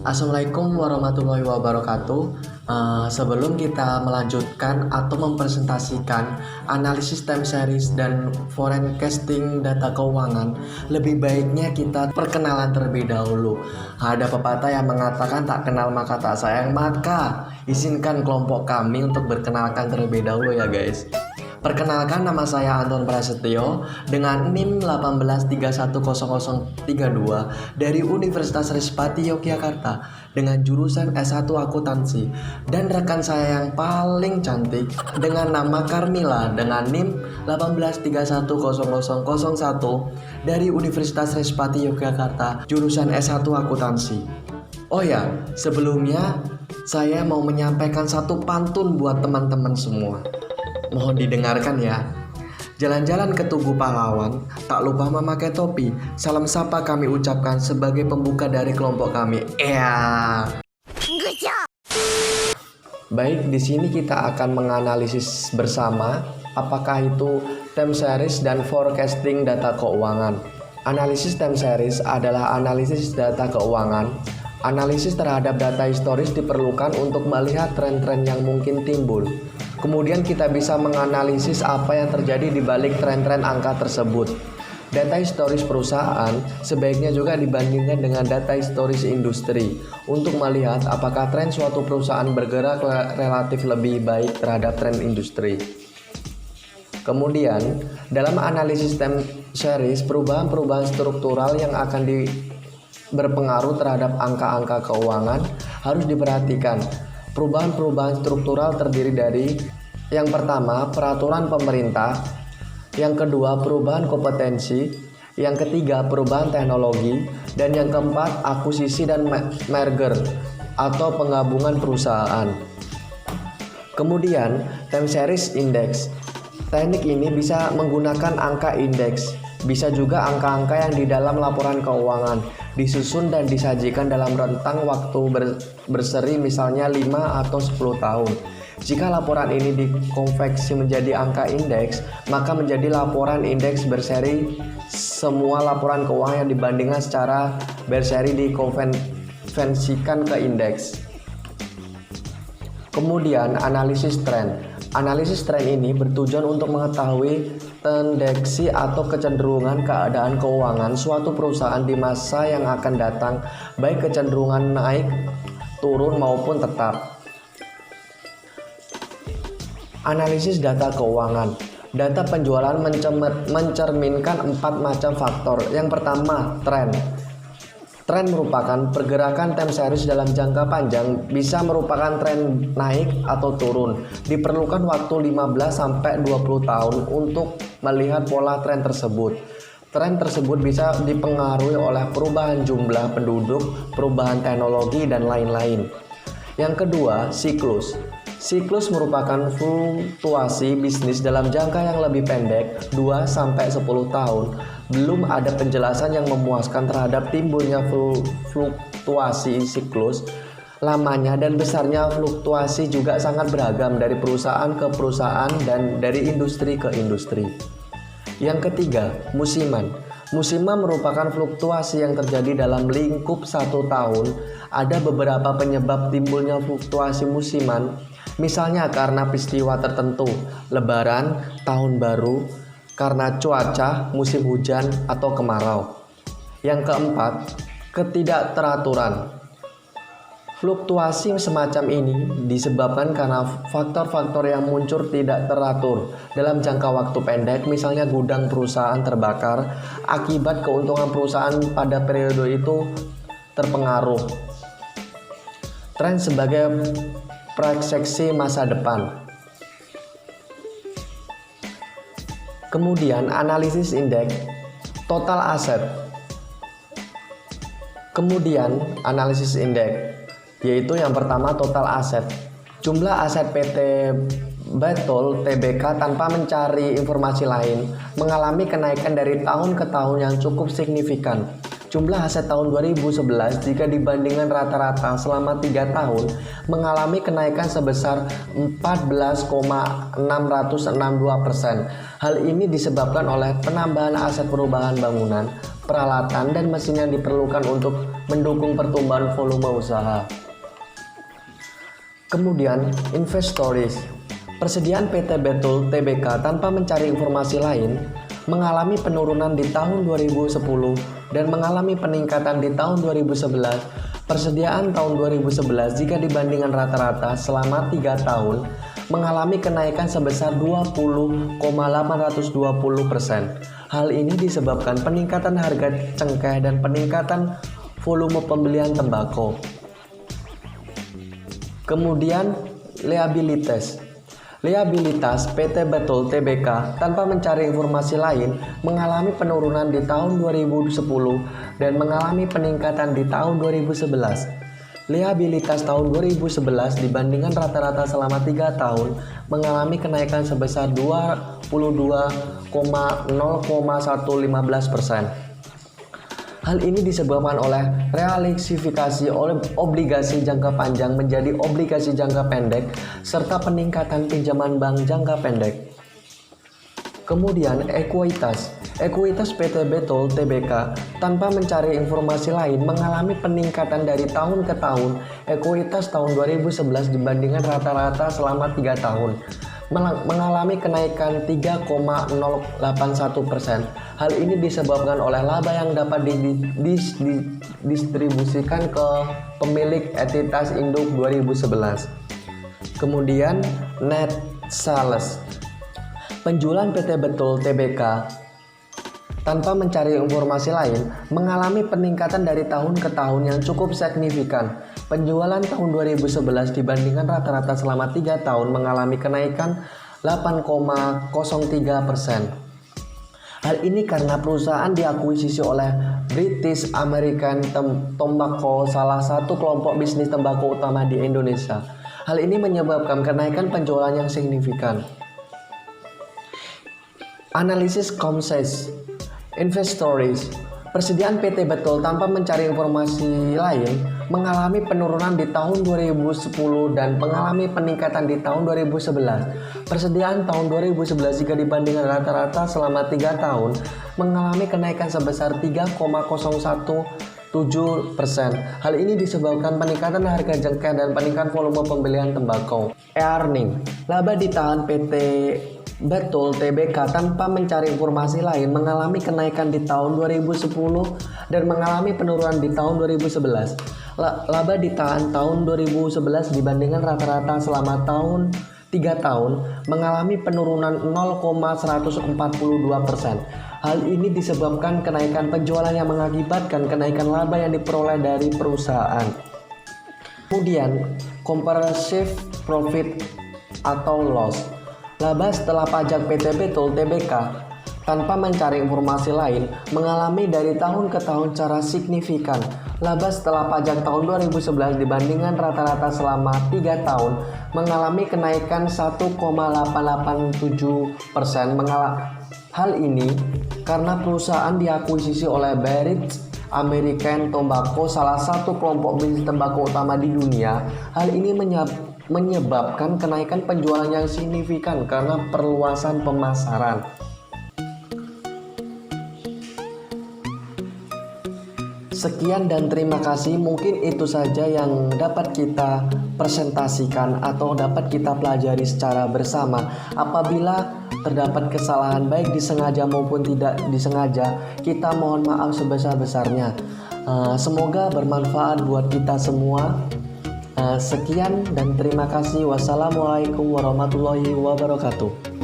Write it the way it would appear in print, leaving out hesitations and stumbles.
Assalamualaikum warahmatullahi wabarakatuh. Sebelum kita melanjutkan atau mempresentasikan analisis time series dan forecasting data keuangan, lebih baiknya kita perkenalan terlebih dahulu. Ada pepatah yang mengatakan tak kenal maka tak sayang, maka izinkan kelompok kami untuk berkenalkan terlebih dahulu ya guys. Perkenalkan, nama saya Anton Prasetyo dengan NIM 183100032 dari Universitas Respati Yogyakarta dengan jurusan S1 Akuntansi, dan rekan saya yang paling cantik dengan nama Carmila dengan NIM 1831001 dari Universitas Respati Yogyakarta jurusan S1 Akuntansi. Oh ya, sebelumnya saya mau menyampaikan satu pantun buat teman-teman semua. Mohon didengarkan ya. Jalan-jalan ke Tugu Pahlawan, tak lupa memakai topi. Salam sapa kami ucapkan sebagai pembuka dari kelompok kami. Baik, di sini kita akan menganalisis bersama apakah itu time series dan forecasting data keuangan. Analisis time series adalah analisis data keuangan. Analisis terhadap data historis diperlukan untuk melihat tren-tren yang mungkin timbul. Kemudian kita bisa menganalisis apa yang terjadi di balik tren-tren angka tersebut. Data historis perusahaan sebaiknya juga dibandingkan dengan data historis industri untuk melihat apakah tren suatu perusahaan bergerak relatif lebih baik terhadap tren industri. Kemudian, dalam analisis time series, perubahan-perubahan struktural yang akan berpengaruh terhadap angka-angka keuangan harus diperhatikan. Perubahan-perubahan struktural terdiri dari yang pertama, peraturan pemerintah, yang kedua, perubahan kompetensi, yang ketiga, perubahan teknologi, dan yang keempat, akuisisi dan merger atau penggabungan perusahaan. Kemudian, time series index. Teknik ini bisa menggunakan angka indeks, bisa juga angka-angka yang di dalam laporan keuangan disusun dan disajikan dalam rentang waktu berseri, misalnya 5 atau 10 tahun. Jika laporan ini dikonveksi menjadi angka indeks, maka menjadi laporan indeks berseri. Semua laporan keuangan yang dibandingkan secara berseri dikonversikan ke indeks. Kemudian, analisis tren. Analisis tren ini bertujuan untuk mengetahui tendensi atau kecenderungan keadaan keuangan suatu perusahaan di masa yang akan datang, baik kecenderungan naik, turun maupun tetap. Analisis data keuangan. Data penjualan mencerminkan 4 macam faktor. Yang pertama, tren. Tren merupakan pergerakan time series dalam jangka panjang, bisa merupakan tren naik atau turun. Diperlukan waktu 15-20 tahun untuk melihat pola tren tersebut. Tren tersebut bisa dipengaruhi oleh perubahan jumlah penduduk, perubahan teknologi, dan lain-lain. Yang kedua, siklus. Siklus merupakan fluktuasi bisnis dalam jangka yang lebih pendek, 2-10 tahun. Belum ada penjelasan yang memuaskan terhadap timbulnya fluktuasi siklus. Lamanya dan besarnya fluktuasi juga sangat beragam dari perusahaan ke perusahaan dan dari industri ke industri. Yang ketiga, musiman. Musiman merupakan fluktuasi yang terjadi dalam lingkup 1 tahun. Ada beberapa penyebab timbulnya fluktuasi musiman, misalnya karena peristiwa tertentu, lebaran, tahun baru, karena cuaca, musim hujan, atau kemarau. Yang keempat, ketidakteraturan. Fluktuasi semacam ini disebabkan karena faktor-faktor yang muncul tidak teratur dalam jangka waktu pendek, misalnya gudang perusahaan terbakar, akibat keuntungan perusahaan pada periode itu terpengaruh. Tren sebagai proyeksi masa depan. Kemudian analisis indeks total aset. Kemudian analisis indeks, yaitu yang pertama total aset. Jumlah aset PT Betul Tbk tanpa mencari informasi lain mengalami kenaikan dari tahun ke tahun yang cukup signifikan. Jumlah aset tahun 2011 jika dibandingkan rata-rata selama 3 tahun mengalami kenaikan sebesar 14,662%. Hal ini disebabkan oleh penambahan aset perubahan bangunan, peralatan, dan mesin yang diperlukan untuk mendukung pertumbuhan volume usaha. Kemudian, inventories. Persediaan PT Betul Tbk tanpa mencari informasi lain mengalami penurunan di tahun 2010 dan mengalami peningkatan di tahun 2011. Persediaan tahun 2011 jika dibandingkan rata-rata selama 3 tahun mengalami kenaikan sebesar 20,820%. Hal ini disebabkan peningkatan harga cengkeh dan peningkatan volume pembelian tembakau. Kemudian, liabilitas. Liabilitas PT Betul Tbk tanpa mencari informasi lain mengalami penurunan di tahun 2010 dan mengalami peningkatan di tahun 2011. Liabilitas tahun 2011 dibandingkan rata-rata selama 3 tahun mengalami kenaikan sebesar 22,0,115%. Hal ini disebabkan oleh realiksifikasi obligasi jangka panjang menjadi obligasi jangka pendek serta peningkatan pinjaman bank jangka pendek. Kemudian ekuitas. Ekuitas PT Betul Tbk tanpa mencari informasi lain mengalami peningkatan dari tahun ke tahun. Ekuitas tahun 2011 dibandingkan rata-rata selama 3 tahun mengalami kenaikan 3,081%. Hal ini disebabkan oleh laba yang dapat didistribusikan ke pemilik entitas induk 2011. Kemudian net sales. Penjualan PT Betul Tbk tanpa mencari informasi lain mengalami peningkatan dari tahun ke tahun yang cukup signifikan. Penjualan tahun 2011 dibandingkan rata-rata selama 3 tahun mengalami kenaikan 8,03%. Hal ini karena perusahaan diakuisisi oleh British American Tobacco, salah satu kelompok bisnis tembakau utama di Indonesia. Hal ini menyebabkan kenaikan penjualan yang signifikan. Analisis Comsys. Inventories. Persediaan PT Betul tanpa mencari informasi lain mengalami penurunan di tahun 2010 dan mengalami peningkatan di tahun 2011. Persediaan tahun 2011 jika dibandingkan rata-rata selama 3 tahun mengalami kenaikan sebesar 3,017%. Hal ini disebabkan peningkatan harga cengkeh dan peningkatan volume pembelian tembakau. Earning. Laba ditahan PT Betul Tbk tanpa mencari informasi lain mengalami kenaikan di tahun 2010 dan mengalami penurunan di tahun 2011. Laba ditahan tahun 2011 dibandingkan rata-rata selama 3 tahun mengalami penurunan 0,142%. Hal ini disebabkan kenaikan penjualan yang mengakibatkan kenaikan laba yang diperoleh dari perusahaan. Kemudian, comprehensive profit atau loss. Laba setelah pajak PT Betul Tbk tanpa mencari informasi lain mengalami dari tahun ke tahun secara signifikan. Laba setelah pajak tahun 2011 dibandingkan rata-rata selama 3 tahun mengalami kenaikan 1,887%. Hal ini karena perusahaan diakuisisi oleh British American Tobacco, salah satu kelompok bisnis tembakau utama di dunia. Hal ini menyebabkan kenaikan penjualan yang signifikan karena perluasan pemasaran. Sekian dan terima kasih. Mungkin itu saja yang dapat kita presentasikan atau dapat kita pelajari secara bersama. Apabila terdapat kesalahan baik disengaja maupun tidak disengaja, kita mohon maaf sebesar-besarnya. Semoga bermanfaat buat kita semua. Sekian dan terima kasih. Wassalamualaikum warahmatullahi wabarakatuh.